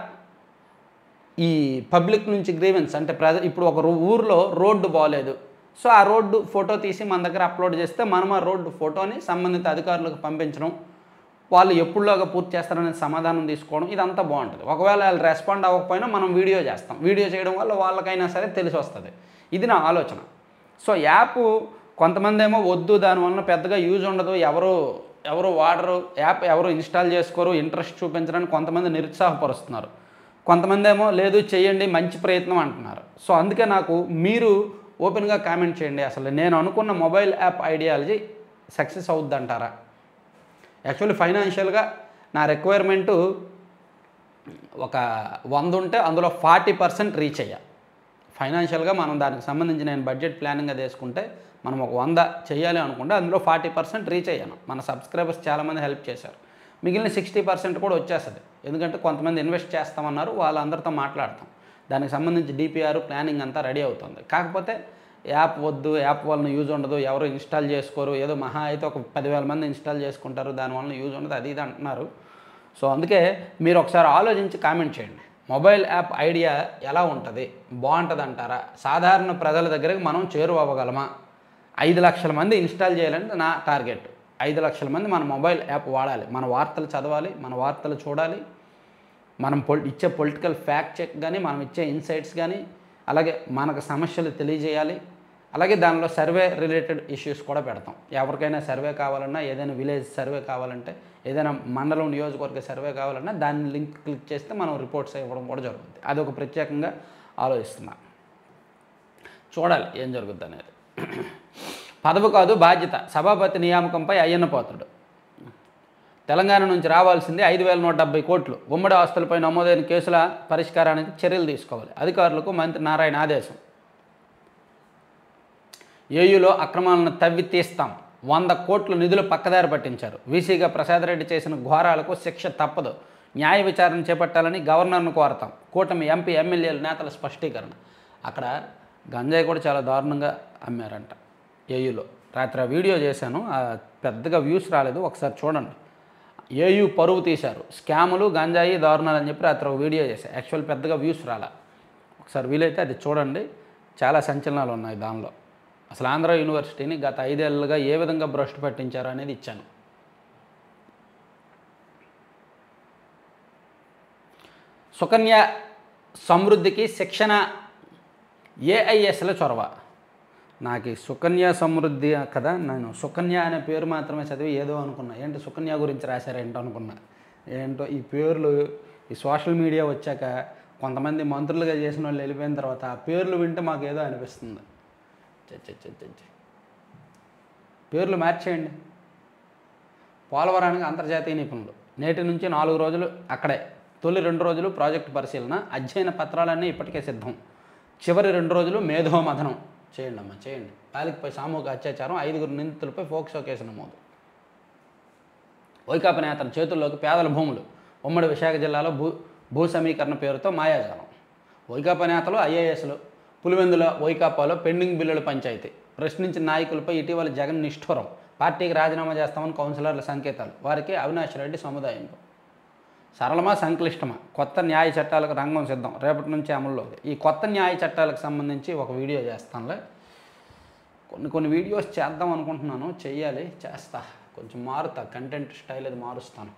Speaker 1: ఈ పబ్లిక్ నుంచి గ్రీవెన్స్ అంటే ఇప్పుడు ఒక ఊర్లో రోడ్డు బాగలేదు, సో ఆ రోడ్డు ఫోటో తీసి మన దగ్గర అప్లోడ్ చేస్తే మనం ఆ రోడ్డు ఫోటోని సంబంధిత అధికారులకు పంపించడం, వాళ్ళు ఎప్పుడులోగా పూర్తి చేస్తారనే సమాధానం తీసుకోవడం, ఇదంతా బాగుంటుంది. ఒకవేళ వాళ్ళు రెస్పాండ్ అవ్వకపోయినా మనం వీడియో చేస్తాం. వీడియో చేయడం వల్ల వాళ్ళకైనా సరే తెలిసి వస్తుంది. ఇది నా ఆలోచన. సో యాప్ కొంతమంది ఏమో వద్దు, దానివల్ల పెద్దగా యూజ్ ఉండదు, ఎవరు వాడరు, యాప్ ఎవరు ఇన్స్టాల్ చేసుకోరు, ఇంట్రెస్ట్ చూపించడానికి కొంతమంది నిరుత్సాహపరుస్తున్నారు. కొంతమంది ఏమో లేదు చేయండి మంచి ప్రయత్నం అంటున్నారు. సో అందుకే నాకు మీరు ఓపెన్గా కామెంట్ చేయండి, అసలు నేను అనుకున్న మొబైల్ యాప్ ఐడియాలజీ సక్సెస్ అవుద్ది అంటారా? యాక్చువల్లీ ఫైనాన్షియల్గా నా రిక్వైర్మెంటు ఒక 100 ఉంటే అందులో 40% రీచ్ అయ్యా. ఫైనాన్షియల్గా మనం దానికి సంబంధించి నేను బడ్జెట్ ప్లానింగ్ అది వేసుకుంటే మనం ఒక 100 చేయాలి అనుకుంటే అందులో 40% రీచ్ అయ్యాను. మన సబ్స్క్రైబర్స్ చాలామంది హెల్ప్ చేశారు. మిగిలిన 60% కూడా వచ్చేస్తుంది. ఎందుకంటే కొంతమంది ఇన్వెస్ట్ చేస్తామన్నారు, వాళ్ళందరితో మాట్లాడతాం. దానికి సంబంధించి డిపిఆర్ ప్లానింగ్ అంతా రెడీ అవుతుంది. కాకపోతే యాప్ వద్దు, యాప్ వలన యూజ్ ఉండదు, ఎవరు ఇన్స్టాల్ చేసుకోరు, ఏదో మహా అయితే ఒక 10,000 మంది ఇన్స్టాల్ చేసుకుంటారు, దానివల్ల యూజ్ ఉండదు, అది ఇది అంటున్నారు. సో అందుకే మీరు ఒకసారి ఆలోచించి కామెంట్ చేయండి. మొబైల్ యాప్ ఐడియా ఎలా ఉంటుంది, బాగుంటుంది అంటారా? సాధారణ ప్రజల దగ్గరికి మనం చేరువవ్వగలమా? 5 లక్షల మంది ఇన్స్టాల్ చేయాలంటే నా టార్గెట్. 5 లక్షల మంది మన మొబైల్ యాప్ వాడాలి, మన వార్తలు చదవాలి, మన వార్తలు చూడాలి, మనం ఇచ్చే పొలిటికల్ ఫ్యాక్ట్ చెక్ కానీ, మనం ఇచ్చే ఇన్సైట్స్ కానీ, అలాగే మనకు సమస్యలు తెలియజేయాలి. అలాగే దానిలో సర్వే రిలేటెడ్ ఇష్యూస్ కూడా పెడతాం. ఎవరికైనా సర్వే కావాలన్నా, ఏదైనా విలేజ్ సర్వే కావాలంటే, ఏదైనా మండలం నియోజకవర్గ సర్వే కావాలన్నా దాన్ని లింక్ క్లిక్ చేస్తే మనం రిపోర్ట్స్ ఇవ్వడం కూడా జరుగుతుంది. అది ఒక ప్రత్యేకంగా ఆలోచిస్తున్నా. చూడాలి ఏం జరుగుద్ది అనేది. పదవి కాదు బాధ్యత, సభాపతి నియామకంపై అయ్యన్న పాత్రుడు. తెలంగాణ నుంచి రావాల్సింది 5,170 కోట్లు. ఉమ్మడి ఆస్తులపై నమోదైన కేసుల పరిష్కారానికి చర్యలు తీసుకోవాలి. అధికారులకు మంత్రి నారాయణ ఆదేశం. ఏయూలో అక్రమాలను తవ్వి తీస్తాం. 100 కోట్ల నిధులు పక్కదారి పట్టించారు. వీసీగా ప్రసాద్ రెడ్డి చేసిన ఘోరాలకు శిక్ష తప్పదు. న్యాయ విచారణ చేపట్టాలని గవర్నర్ను కోరతాం. కూటమి ఎంపీ ఎమ్మెల్యేల నేతల స్పష్టీకరణ. అక్కడ గంజాయి కూడా చాలా దారుణంగా అమ్మారంట ఏయూలో. రాత్రి ఆ వీడియో చేశాను, పెద్దగా వ్యూస్ రాలేదు, ఒకసారి చూడండి. ఏయూ పరువు తీశారు, స్కాములు గంజాయి దారుణాలు అని చెప్పి రాత్రి ఒక వీడియో చేశాను. యాక్చువల్ పెద్దగా వ్యూస్ రాలా, ఒకసారి వీలైతే అది చూడండి. చాలా సంచలనాలు ఉన్నాయి దానిలో. అసలు ఆంధ్ర యూనివర్సిటీని గత 5 ఏళ్ళుగా ఏ విధంగా భ్రష్టు పట్టించారు అనేది ఇచ్చాను. సుకన్య సమృద్ధికి శిక్షణ ఏఐఎస్ల చొరవ. నాకు సుకన్య సమృద్ధి కదా, నేను సుకన్య అనే పేరు మాత్రమే చదివి ఏదో అనుకున్నా. ఏంటి సుకన్య గురించి రాశారేంటో అనుకున్నా. ఏంటో ఈ పేర్లు ఈ సోషల్ మీడియా వచ్చాక కొంతమంది మంత్రులుగా చేసిన వాళ్ళు వెళ్ళిపోయిన తర్వాత ఆ పేర్లు వింటే మాకు ఏదో అనిపిస్తుంది. పేర్లు మార్చేయండి. పోలవరానికి అంతర్జాతీయ నిపుణులు నేటి నుంచి 4 రోజులు అక్కడే. తొలి 2 రోజులు ప్రాజెక్టు పరిశీలన, అధ్యయన పత్రాలన్నీ ఇప్పటికే సిద్ధం. చివరి 2 రోజులు మేధోమథనం. చేయండి అమ్మా, చేయండి. బాలికపై సామూహిక అత్యాచారం, 5 నిందితులపై ఫోక్సో కేసు నమోదు. వైకాపా నేతల చేతుల్లోకి పేదల భూములు. ఉమ్మడి విశాఖ జిల్లాలో భూ సమీకరణ పేరుతో మాయాజాలం. వైకాపా నేతలు ఐఏఎస్లు. పులివెందుల వైకాపాలో పెండింగ్ బిల్లుల పంచాయతీ. ప్రశ్నించిన నాయకులపై ఇటీవల జగన్ నిష్ఠురం. పార్టీకి రాజీనామా చేస్తామని కౌన్సిలర్ల సంకేతాలు. వారికి అవినాష్ రెడ్డి సముదాయింపు. సరళమా సంక్లిష్టమా? కొత్త న్యాయ చట్టాలకు రంగం సిద్ధం. రేపటి నుంచి అమల్లోకి. ఈ కొత్త న్యాయ చట్టాలకు సంబంధించి ఒక వీడియో చేస్తానులే. కొన్ని వీడియోస్ చేద్దాం అనుకుంటున్నాను, చెయ్యాలి, చేస్తా. కొంచెం మారుతా, కంటెంట్ స్టైల్ అది మారుస్తాను.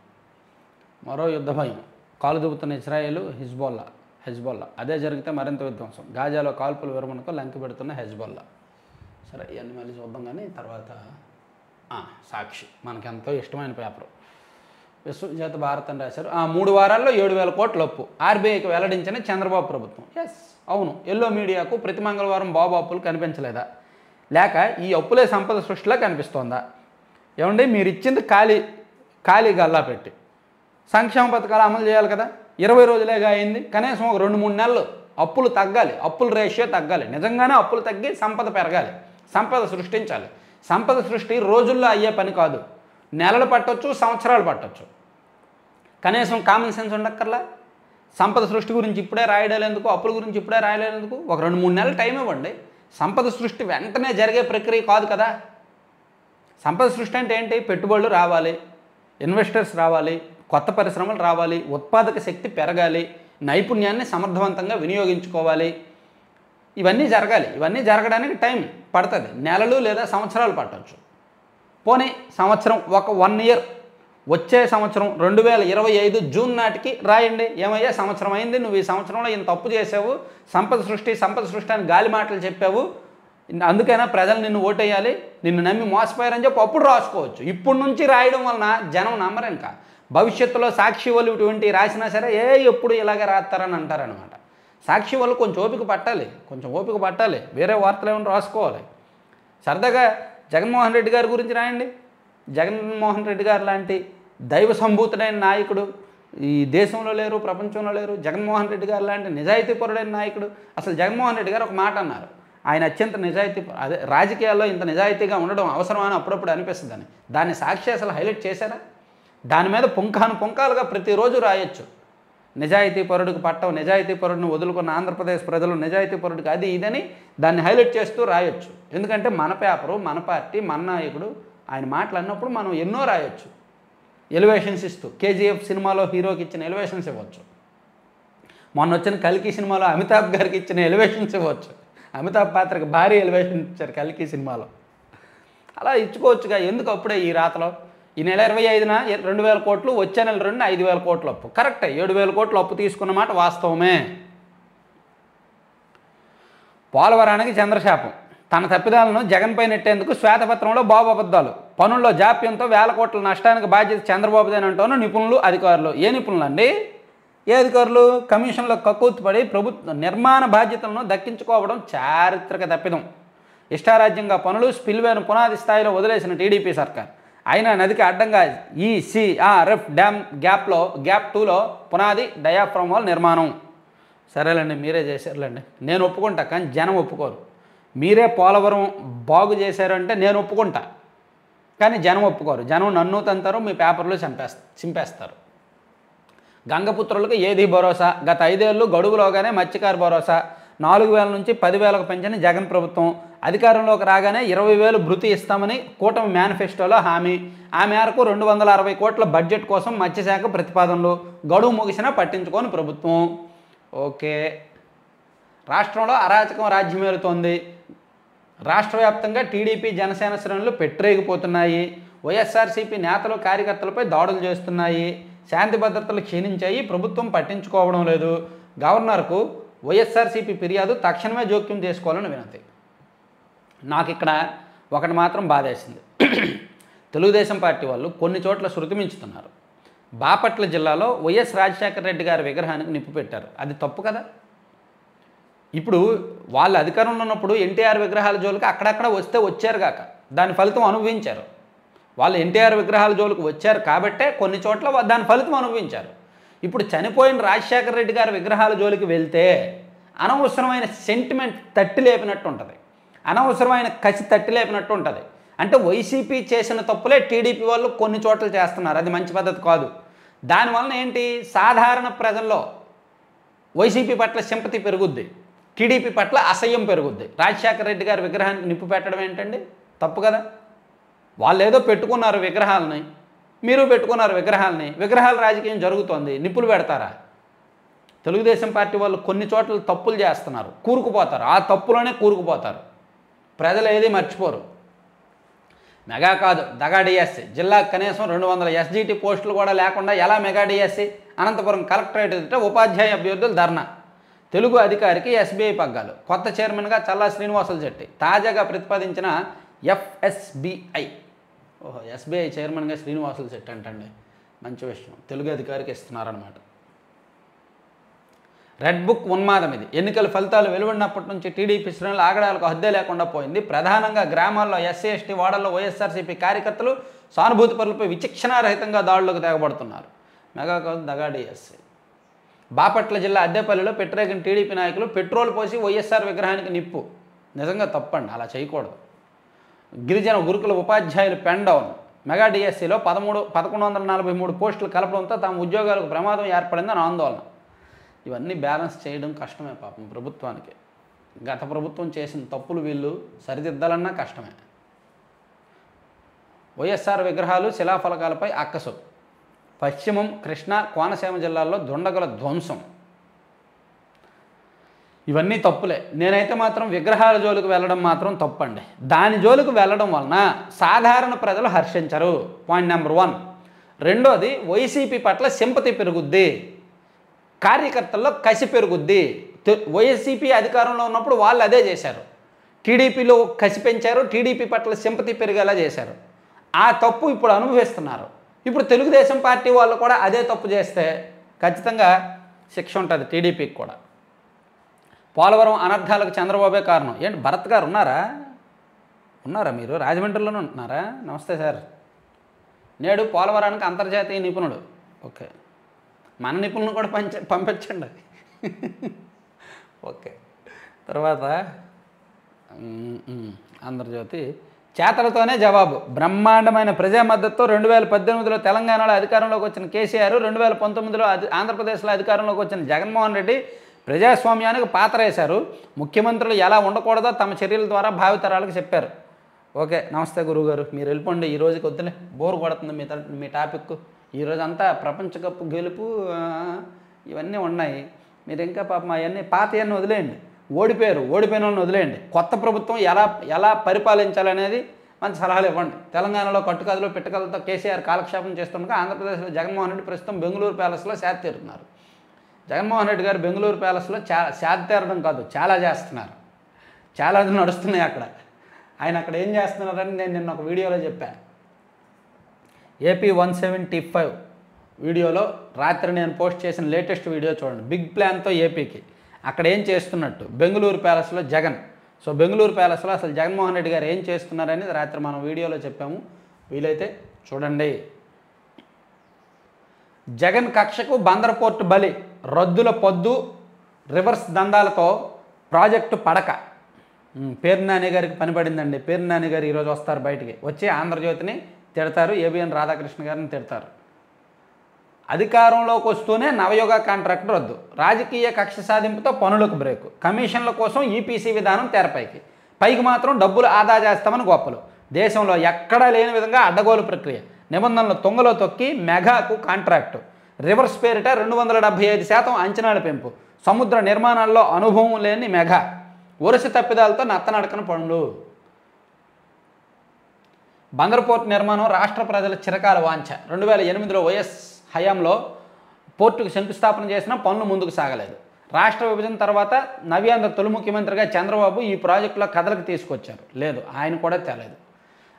Speaker 1: మరో యుద్ధ భయం. కాలు దుబ్బుతున్న ఇజ్రాయేలు, హెజ్బొల్లా. అదే జరిగితే మరింత విధ్వంసం. గాజాలో కాల్పుల విరమణకు లంక పెడుతున్న హెజ్బొల్లా. సరే, ఇవన్నీ మళ్ళీ చూద్దాం. కానీ తర్వాత సాక్షి మనకెంతో ఇష్టమైన పేపరు. విశ్వజాత భారత్ అని రాశారు. 3 వారాల్లో 7,000 కోట్ల అప్పు ఆర్బీఐకి వెల్లడించిన చంద్రబాబు ప్రభుత్వం. ఎస్, అవును. ఎల్లో మీడియాకు ప్రతి మంగళవారం బాబు అప్పులు కనిపించలేదా? లేక ఈ అప్పులే సంపద సృష్టిలా కనిపిస్తోందా? ఏమండి, మీరు ఇచ్చింది ఖాళీ గల్లా పెట్టి సంక్షేమ పథకాలు అమలు చేయాలి కదా. 20 రోజులేగా అయింది. కనీసం ఒక 2-3 నెలలు అప్పులు తగ్గాలి, అప్పుల రేషియో తగ్గాలి. నిజంగానే అప్పులు తగ్గి సంపద పెరగాలి, సంపద సృష్టించాలి. సంపద సృష్టి రోజుల్లో అయ్యే పని కాదు. నెలలు పట్టొచ్చు, సంవత్సరాలు పట్టొచ్చు. కనీసం కామన్ సెన్స్ ఉండక్కర్లా. సంపద సృష్టి గురించి ఇప్పుడే రాయడాలు ఎందుకు, అప్పుల గురించి ఇప్పుడే రాయలేదు ఎందుకు? ఒక 2-3 నెలలు టైం ఇవ్వండి. సంపద సృష్టి వెంటనే జరిగే ప్రక్రియ కాదు కదా. సంపద సృష్టి అంటే ఏంటి? పెట్టుబడులు రావాలి, ఇన్వెస్టర్స్ రావాలి, కొత్త పరిశ్రమలు రావాలి, ఉత్పాదక శక్తి పెరగాలి, నైపుణ్యాన్ని సమర్థవంతంగా వినియోగించుకోవాలి. ఇవన్నీ జరగాలి. ఇవన్నీ జరగడానికి టైం పడుతుంది. నెలలు లేదా సంవత్సరాలు పట్టవచ్చు. పోనీ సంవత్సరం, ఒక 1 ఇయర్, వచ్చే సంవత్సరం 2025 జూన్ నాటికి రాయండి. ఏమయ్యా, సంవత్సరం అయింది, నువ్వు ఈ సంవత్సరంలో ఇంత తప్పు చేసావు, సంపద సృష్టి అని గాలి మాటలు చెప్పావు, అందుకైనా ప్రజలు నిన్ను ఓటేయాలి, నిన్ను నమ్మి మోసపోయారని చెప్పి అప్పుడు రాసుకోవచ్చు. ఇప్పుడు నుంచి రాయడం వలన జనం నమ్మరు. ఇంకా భవిష్యత్తులో సాక్షి వాళ్ళు ఇటువంటి రాసినా సరే ఎప్పుడు ఇలాగే రాస్తారని అంటారనమాట. సాక్షి వాళ్ళు కొంచెం ఓపిక పట్టాలి. వేరే వార్తలు ఏమైనా రాసుకోవాలి. సరదాగా జగన్మోహన్ రెడ్డి గారి గురించి రాయండి. జగన్మోహన్ రెడ్డి గారు లాంటి దైవ సంభూతుడైన నాయకుడు ఈ దేశంలో లేరు, ప్రపంచంలో లేరు. జగన్మోహన్ రెడ్డి గారు లాంటి నిజాయితీపరుడైన నాయకుడు. అసలు జగన్మోహన్ రెడ్డి గారు ఒక మాట అన్నారు, ఆయన అత్యంత అదే రాజకీయాల్లో ఇంత నిజాయితీగా ఉండడం అవసరమని అప్పుడప్పుడు అనిపిస్తుందని. దాన్ని సాక్షి అసలు హైలైట్ చేశారా? దాని మీద పుంకాలుగా ప్రతిరోజు రాయొచ్చు. నిజాయితీపరుడికి పట్టం, నిజాయితీపరుడిని వదులుకున్న ఆంధ్రప్రదేశ్ ప్రజలు నిజాయితీపరుడికి అది ఇదని దాన్ని హైలైట్ చేస్తూ రాయొచ్చు. ఎందుకంటే మన పేపరు, మన పార్టీ, మన నాయకుడు ఆయన మాటలు అన్నప్పుడు మనం ఎన్నో రాయొచ్చు. ఎలివేషన్స్ ఇస్తూ కేజీఎఫ్ సినిమాలో హీరోకి ఇచ్చిన ఎలివేషన్స్ ఇవ్వచ్చు. మొన్న వచ్చిన కల్కి సినిమాలో అమితాబ్ గారికి ఇచ్చిన ఎలివేషన్స్ ఇవ్వచ్చు. అమితాబ్ పాత్రకి భారీ ఎలివేషన్ ఇచ్చారు కల్కి సినిమాలో. అలా ఇచ్చుకోవచ్చుగా. ఎందుకు అప్పుడే ఈ రాతలో? ఈ నెల 25న 2,000 కోట్లు, వచ్చే నెల 5,000 కోట్ల అప్పు. కరెక్టే, 7,000 కోట్ల అప్పు తీసుకున్న మాట వాస్తవమే. పోలవరానికి చంద్రశాపం. తన తప్పిదాలను జగన్పై నెట్టేందుకు శ్వేతపత్రంలో బాబు అబద్ధాలు. పనుల్లో జాప్యంతో 1,000 కోట్ల నష్టానికి బాధ్యత చంద్రబాబుదేనంటోనూ నిపుణులు, అధికారులు. ఏ నిపుణులు అండి? ఏ అధికారులు? కమిషన్లో కక్కుర్తిపడి ప్రభుత్వ నిర్మాణ బాధ్యతలను దక్కించుకోవడం చారిత్రక తప్పిదం. ఇష్టారాజ్యంగా పనులు, స్పిల్వేను పునాది స్థాయిలో వదిలేసిన టీడీపీ సర్కార్. అయినా నదికి అడ్డంగా ఈసీఆర్ఎఫ్ డ్యామ్ గ్యాప్ 2లో పునాది డయాఫ్రమ్ వాల్ నిర్మాణం. సరేలేండి, మీరే చేశారులేండి, నేను ఒప్పుకుంటా. కానీ జనం ఒప్పుకోరు. మీరే పోలవరం బాగు చేశారంటే నేను ఒప్పుకుంటా, కానీ జనం ఒప్పుకోరు. జనం నన్ను తంతారు, మీ పేపర్లో చింపేస్తారు. గంగపుత్రులకు ఏది భరోసా, గత 5 ఏళ్ళు గడువులోగానే మత్స్యకార భరోసా 4,000 నుంచి 10,000కు పెంచని జగన్ ప్రభుత్వం, అధికారంలోకి రాగానే 20,000 భృతి ఇస్తామని కూటమి మేనిఫెస్టోలో హామీ, ఆ మేరకు 260 కోట్ల బడ్జెట్ కోసం మత్స్యశాఖ ప్రతిపాదనలు, గడువు ముగిసినా పట్టించుకోని ప్రభుత్వం. ఓకే, రాష్ట్రంలో అరాచకం రాజ్యమేలుతోంది. రాష్ట్ర వ్యాప్తంగా టీడీపీ జనసేన శ్రేణులు పెట్టరేగిపోతున్నాయి. వైఎస్ఆర్సీపీ నేతలు కార్యకర్తలపై దాడులు చేస్తున్నాయి. శాంతి భద్రతలు క్షీణించాయి, ప్రభుత్వం పట్టించుకోవడం లేదు. గవర్నర్కు వైఎస్ఆర్సీపీ ఫిర్యాదు, తక్షణమే జోక్యం చేసుకోవాలని వినతి. నాకు ఇక్కడ ఒకటి మాత్రం బాధేసింది. తెలుగుదేశం పార్టీ వాళ్ళు కొన్ని చోట్ల శృతి మించుతున్నారు. బాపట్ల జిల్లాలో వైఎస్ రాజశేఖర రెడ్డి గారి విగ్రహానికి నిప్పు పెట్టారు. అది తప్పు కదా. ఇప్పుడు వాళ్ళు అధికారంలో ఉన్నప్పుడు ఎన్టీఆర్ విగ్రహాల జోలికి అక్కడక్కడ వస్తే వచ్చారు కాక దాని ఫలితం అనుభవించారు. వాళ్ళు ఎన్టీఆర్ విగ్రహాల జోలికి వచ్చారు కాబట్టే కొన్ని చోట్ల దాని ఫలితం అనుభవించారు. ఇప్పుడు చనిపోయిన రాజశేఖర రెడ్డి గారి విగ్రహాల జోలికి వెళ్తే అనవసరమైన సెంటిమెంట్ తట్టి లేపినట్టు ఉంటుంది, అనవసరమైన కసి తట్టి లేపినట్టు ఉంటుంది. అంటే వైసీపీ చేసిన తప్పులే టీడీపీ వాళ్ళు కొన్ని చోట్ల చేస్తున్నారు. అది మంచి పద్ధతి కాదు. దానివలన ఏంటి, సాధారణ ప్రజల్లో వైసీపీ పట్ల సింపతి పెరుగుద్ది, టీడీపీ పట్ల అసహ్యం పెరుగుద్ది. రాజశేఖర రెడ్డి గారి విగ్రహానికి నిప్పు పెట్టడం ఏంటండి, తప్పు కదా. వాళ్ళు ఏదో పెట్టుకున్నారు విగ్రహాలని, మీరు పెట్టుకున్నారు విగ్రహాలని, విగ్రహాల రాజకీయం జరుగుతోంది, నిప్పులు పెడతారా? తెలుగుదేశం పార్టీ వాళ్ళు కొన్ని చోట్ల తప్పులు చేస్తున్నారు, కూరుకుపోతారు, ఆ తప్పులోనే కూరుకుపోతారు. ప్రజలు ఏది మర్చిపోరు. మెగా కాదు, దగా డిఎస్సి. జిల్లాకు కనీసం 200 ఎస్జిటి పోస్టులు కూడా లేకుండా ఎలా మెగా డిఎస్సి? అనంతపురం కలెక్టరేట్ ఎదుట ఉపాధ్యాయ అభ్యర్థులు ధర్నా. తెలుగు అధికారికి ఎస్బీఐ పగ్గాలు. కొత్త చైర్మన్గా చల్లా శ్రీనివాసులు శెట్టి. తాజాగా ప్రతిపాదించిన ఎఫ్ఎస్బిఐ. ఓహో, ఎస్బీఐ చైర్మన్గా శ్రీనివాసులు శెట్టి అంటండి, మంచి విషయం. తెలుగు అధికారికి ఇస్తున్నారన్నమాట. రెడ్ బుక్ ఉన్మాదం ఇది. ఎన్నికల ఫలితాలు వెలువడినప్పటి నుంచి టీడీపీ శ్రేణులు ఆగడాలకు హద్దే లేకుండా పోయింది. ప్రధానంగా గ్రామాల్లో ఎస్సీ ఎస్టీ వార్డుల్లో వైఎస్ఆర్సీపీ కార్యకర్తలు సానుభూతి పరులపై విచక్షణారహితంగా దాడులకు తెగబడుతున్నారు. మెగా కాదు, దగా డిఎస్సి. బాపట్ల జిల్లా అద్దెపల్లిలో పెట్టరేగిన టీడీపీ నాయకులు పెట్రోల్ పోసి వైఎస్ఆర్ విగ్రహానికి నిప్పు. నిజంగా తప్పండి, అలా చేయకూడదు. గిరిజన గురుకుల ఉపాధ్యాయులు పెన్ డౌన్. మెగా డిఎస్సిలో 1143 పోస్టులు కలపడంతో తమ ఉద్యోగాలకు ప్రమాదం ఏర్పడిందని ఆందోళన. ఇవన్నీ బ్యాలెన్స్ చేయడం కష్టమే పాపం ప్రభుత్వానికి. గత ప్రభుత్వం చేసిన తప్పులు వీళ్ళు సరిదిద్దాలన్నా కష్టమే. వైఎస్ఆర్ విగ్రహాలు శిలాఫలకాలపై అక్కసు. పశ్చిమం, కృష్ణా, కోనసీమ జిల్లాల్లో దుండగుల ధ్వంసం. ఇవన్నీ తప్పులే. నేనైతే మాత్రం విగ్రహాల జోలికి వెళ్ళడం మాత్రం తప్పండి. దాని జోలికి వెళ్ళడం వలన సాధారణ ప్రజలు హర్షించరు, పాయింట్ నెంబర్ 1. రెండోది, వైసీపీ పట్ల సింపతి పెరుగుద్ది, కార్యకర్తల్లో కసి పెరుగుద్ది. వైసీపీ అధికారంలో ఉన్నప్పుడు వాళ్ళు అదే చేశారు, టీడీపీలో కసి పెంచారు, టీడీపీ పట్ల సింపతి పెరిగేలా చేశారు. ఆ తప్పు ఇప్పుడు అనుభవిస్తున్నారు. ఇప్పుడు తెలుగుదేశం పార్టీ వాళ్ళు కూడా అదే తప్పు చేస్తే ఖచ్చితంగా శిక్ష ఉంటుంది టీడీపీకి కూడా. పోలవరం అనర్థాలకు చంద్రబాబే కారణం. ఏంటి, భరత్ గారు ఉన్నారా మీరు? రాజమండ్రిలోనే ఉంటున్నారా? నమస్తే సార్. నేడు పోలవరానికి అంతర్జాతీయ నిపుణుడు. ఓకే, మన నిపుణులను కూడా పంపించండి. ఓకే, తర్వాత ఆంధ్రజ్యోతి. చేతలతోనే జవాబు. బ్రహ్మాండమైన ప్రజా మద్దతుతో 2018లో తెలంగాణలో అధికారంలోకి వచ్చిన కేసీఆర్, 2019లో ఆంధ్రప్రదేశ్లో అధికారంలోకి వచ్చిన జగన్మోహన్ రెడ్డి ప్రజాస్వామ్యానికి పాత్ర వేశారు. ముఖ్యమంత్రులు ఎలా ఉండకూడదో తమ చర్యల ద్వారా భావితరాలకు చెప్పారు. ఓకే, నమస్తే గురువుగారు, మీరు వెళ్ళిపోండి. ఈ రోజుకి వద్దులే, బోర్ కొడుతుంది మీ టాపిక్. ఈరోజు అంతా ప్రపంచ కప్ గెలుపు ఇవన్నీ ఉన్నాయి. మీరు ఇంకా పాపం అవన్నీ పాతయన్నీ వదిలేయండి. ఓడిపోయిన వాళ్ళని వదిలేయండి. కొత్త ప్రభుత్వం ఎలా పరిపాలించాలనేది మంచి సలహాలు ఇవ్వండి. తెలంగాణలో కట్టుకథలో పిట్టకలతో కేసీఆర్ కాలక్షేపం చేస్తుండగా ఆంధ్రప్రదేశ్లో జగన్మోహన్ రెడ్డి ప్రస్తుతం బెంగళూరు ప్యాలెస్లో సేద తీరుతున్నారు. జగన్మోహన్ రెడ్డి గారు బెంగళూరు ప్యాలెస్లో సేద తీరడం కాదు, చాలా చేస్తున్నారు, చాలా నడుస్తున్నాయి అక్కడ. ఆయన అక్కడ ఏం చేస్తున్నారని నేను నిన్న ఒక వీడియోలో చెప్పాను. ఏపీ 175 వీడియోలో రాత్రి నేను పోస్ట్ చేసిన లేటెస్ట్ వీడియో చూడండి. బిగ్ ప్లాన్తో ఏపీకి అక్కడ ఏం చేస్తున్నట్టు బెంగళూరు ప్యాలెస్లో జగన్. సో బెంగళూరు ప్యాలెస్లో అసలు జగన్మోహన్ రెడ్డి గారు ఏం చేస్తున్నారని రాత్రి మనం వీడియోలో చెప్పాము, వీలైతే చూడండి. జగన్ కక్షకు బందర్ పోర్టు బలి. రద్దుల పొద్దు, రివర్స్ దందాలతో ప్రాజెక్టు పడక. పేరు నాని గారికి పని పడిందండి. పేరు నాని గారు ఈరోజు వస్తారు బయటికి, వచ్చి ఆంధ్రజ్యోతిని తిడతారు, ఏబిఎన్ రాధాకృష్ణ గారిని తిడతారు. అధికారంలోకి వస్తూనే నవయుగ కాంట్రాక్ట్ రద్దు, రాజకీయ కక్ష సాధింపుతో పనులకు బ్రేకు, కమిషన్ల కోసం ఈపీసీ విధానం తెరపైకి, పైకి మాత్రం డబ్బులు ఆదా చేస్తామని గొప్పలు, దేశంలో ఎక్కడా లేని విధంగా అడ్డగోలు ప్రక్రియ, నిబంధనలు తుంగలో తొక్కి మెగాకు కాంట్రాక్టు, రివర్స్ పేరిట 275% అంచనాల పెంపు, సముద్ర నిర్మాణాల్లో అనుభవం లేని మెగా, వరుస తప్పిదాలతో నత్తనడకన పనులు. బందర్ పోర్టు నిర్మాణం రాష్ట్ర ప్రజల చిరకాల వాంఛ. 2008లో వైఎస్ హయాంలో పోర్టుకు శంకుస్థాపన చేసిన పనులు ముందుకు సాగలేదు. రాష్ట్ర విభజన తర్వాత నవ్యాంధ్ర తొలి ముఖ్యమంత్రిగా చంద్రబాబు ఈ ప్రాజెక్టులో కథలకు తీసుకొచ్చారు. లేదు, ఆయన కూడా తేలేదు,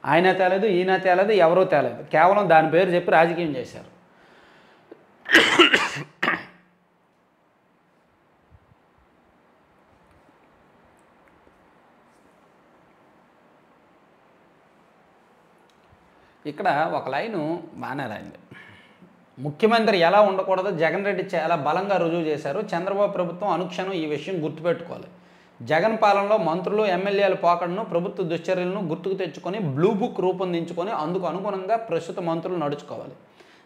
Speaker 1: ఆయన తేలేదు, ఈయన తేలేదు, ఎవరూ తేలేదు, కేవలం దాని పేరు చెప్పి రాజకీయం చేశారు. ఇక్కడ ఒక లైను బాగానే రాయింది. ముఖ్యమంత్రి ఎలా ఉండకూడదో జగన్ రెడ్డి చాలా బలంగా రుజువు చేశారు. చంద్రబాబు ప్రభుత్వం అనుక్షణం ఈ విషయం గుర్తుపెట్టుకోవాలి. జగన్ పాలనలో మంత్రులు ఎమ్మెల్యేల పోకడను, ప్రభుత్వ దుశ్చర్యలను గుర్తుకు తెచ్చుకొని బ్లూ బుక్ రూపొందించుకొని అందుకు అనుగుణంగా ప్రస్తుత మంత్రులు నడుచుకోవాలి.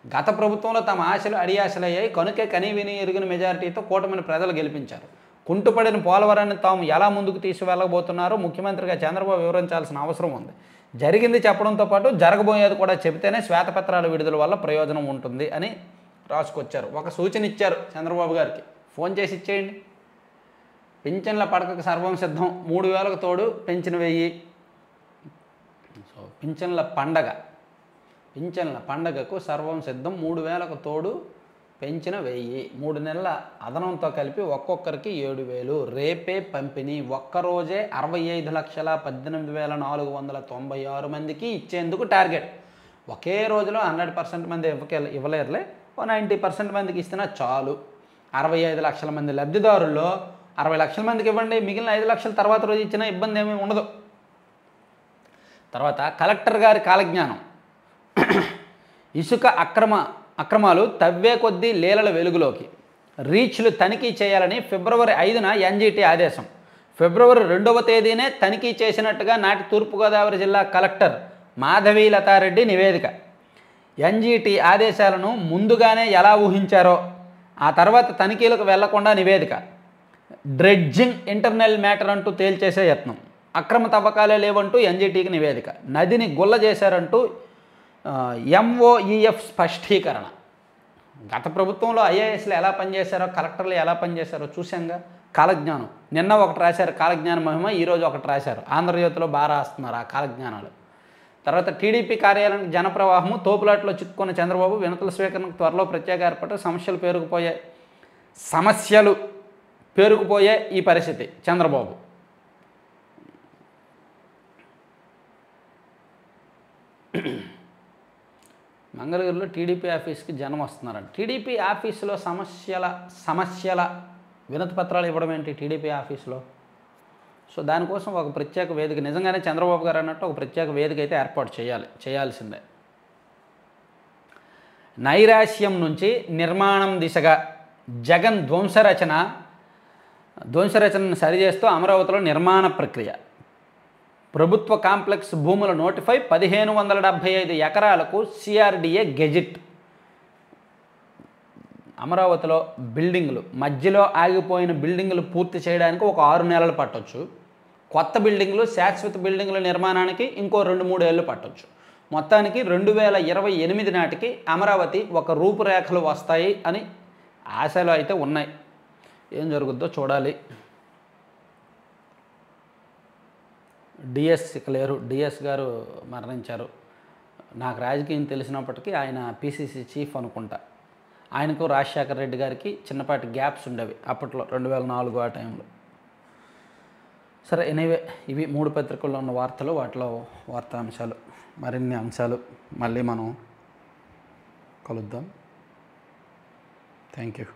Speaker 1: గత ప్రభుత్వంలో తమ ఆశలు అడియాశలయ్యాయి కనుకే కనీవిని ఎరిగిన మెజారిటీతో కూటమిని ప్రజలు గెలిపించారు. కుంటుపడిన పోలవరాన్ని తాము ఎలా ముందుకు తీసుకువెళ్ళబోతున్నారో ముఖ్యమంత్రిగా చంద్రబాబు వివరించాల్సిన అవసరం ఉంది. జరిగింది చెప్పడంతో పాటు జరగబోయేది కూడా చెబితేనే శ్వేతపత్రాల విడుదల వల్ల ప్రయోజనం ఉంటుంది అని రాసుకొచ్చారు. ఒక సూచన ఇచ్చారు చంద్రబాబు గారికి, ఫోన్ చేసి ఇచ్చేయండి. పింఛన్ల పడకకు సర్వం సిద్ధం, 3000కు తోడు పెంచిన 1000. సో పింఛన్ల పండగకు సర్వం సిద్ధం, 3000కు తోడు పెంచిన 1000, 3 నెలల అదనంతో కలిపి ఒక్కొక్కరికి 7000. రేపే పంపిణీ. ఒక్కరోజే 65,18,496 మందికి ఇచ్చేందుకు టార్గెట్. ఒకే రోజులో 100% మంది ఇవ్వలేరులే, 90% మందికి ఇస్తున్నా చాలు. 65 లక్షల మంది లబ్ధిదారుల్లో 60 లక్షల మందికి ఇవ్వండి, మిగిలిన 5 లక్షల తర్వాత రోజు ఇచ్చినా ఇబ్బంది ఏమీ ఉండదు. తర్వాత కలెక్టర్ గారి కాలజ్ఞానం. ఇసుక అక్రమాలు తవ్వే కొద్దీ లీలల వెలుగులోకి, రీచ్లు తనిఖీ చేయాలని ఫిబ్రవరి 5న ఎన్జీటీ ఆదేశం. ఫిబ్రవరి 2వ తేదీనే తనిఖీ చేసినట్టుగా నాటి తూర్పుగోదావరి జిల్లా కలెక్టర్ మాధవీలతారెడ్డి నివేదిక. ఎన్జీటీ ఆదేశాలను ముందుగానే ఎలా ఊహించారో ఆ తర్వాత తనిఖీలకు వెళ్లకుండా నివేదిక. డ్రెడ్జింగ్ ఇంటర్నల్ మ్యాటర్ అంటూ తేల్చేసే యత్నం. అక్రమ తవ్వకాలే లేవంటూ ఎన్జీటీకి నివేదిక. నదిని గుల్ల చేశారంటూ ఎంఓఈఎఫ్ స్పష్టీకరణ. గత ప్రభుత్వంలో ఐఏఎస్లు ఎలా పనిచేశారో, కలెక్టర్లు ఎలా పనిచేశారో చూశాంగా. కాలజ్ఞానం నిన్న ఒకటి రాశారు, కాలజ్ఞాన మహిమ, ఈరోజు ఒకటి రాశారు. ఆంధ్రజ్యోతిలో బాగా రాస్తున్నారు ఆ కాలజ్ఞానాలు. తర్వాత టీడీపీ కార్యాలయానికి జనప్రవాహము, తోపులాట్లో చిక్కుకున్న చంద్రబాబు, వినతుల స్వీకరణకు త్వరలో ప్రత్యేక ఏర్పాటు, సమస్యలు పేరుకుపోయే ఈ పరిస్థితి చంద్రబాబు. మంగళగిరిలో టీడీపీ ఆఫీస్కి జనం వస్తున్నారంట. టీడీపీ ఆఫీసులో సమస్యల వినతి పత్రాలు ఇవ్వడం ఏంటి టీడీపీ ఆఫీసులో? సో దానికోసం ఒక ప్రత్యేక వేదిక, నిజంగానే చంద్రబాబు గారు అన్నట్టు ఒక ప్రత్యేక వేదిక అయితే ఏర్పాటు చేయాల్సిందే. నైరాశ్యం నుంచి నిర్మాణం దిశగా జగన్ ధ్వంసరచనను సరిచేస్తూ అమరావతిలో నిర్మాణ ప్రక్రియ. ప్రభుత్వ కాంప్లెక్స్ భూముల నోటిఫై, 1575 ఎకరాలకు సిఆర్డీఏ గెజిట్. అమరావతిలో బిల్డింగులు, మధ్యలో ఆగిపోయిన బిల్డింగులు పూర్తి చేయడానికి ఒక 6 నెలలు పట్టొచ్చు. కొత్త బిల్డింగులు, శాశ్వత బిల్డింగుల నిర్మాణానికి ఇంకో 2-3 ఏళ్ళు పట్టొచ్చు. మొత్తానికి 2028 నాటికి అమరావతి ఒక రూపురేఖలు వస్తాయి అని ఆశలు అయితే ఉన్నాయి. ఏం జరుగుద్దో చూడాలి. డిఎస్ ఇక లేరు, డిఎస్ గారు మరణించారు. నాకు రాజకీయం తెలిసినప్పటికీ ఆయన పిసిసి చీఫ్ అనుకుంటా. ఆయనకు రాజశేఖర రెడ్డి గారికి చిన్నపాటి గ్యాప్స్ ఉండేవి అప్పట్లో, 2004 ఆ టైంలో. సరే, ఎనీవే ఇవి 3 పత్రికల్లో ఉన్న వార్తలు, వాటిలో వార్తాంశాలు. మరిన్ని అంశాలు మళ్ళీ మనం కలుద్దాం. Thank you.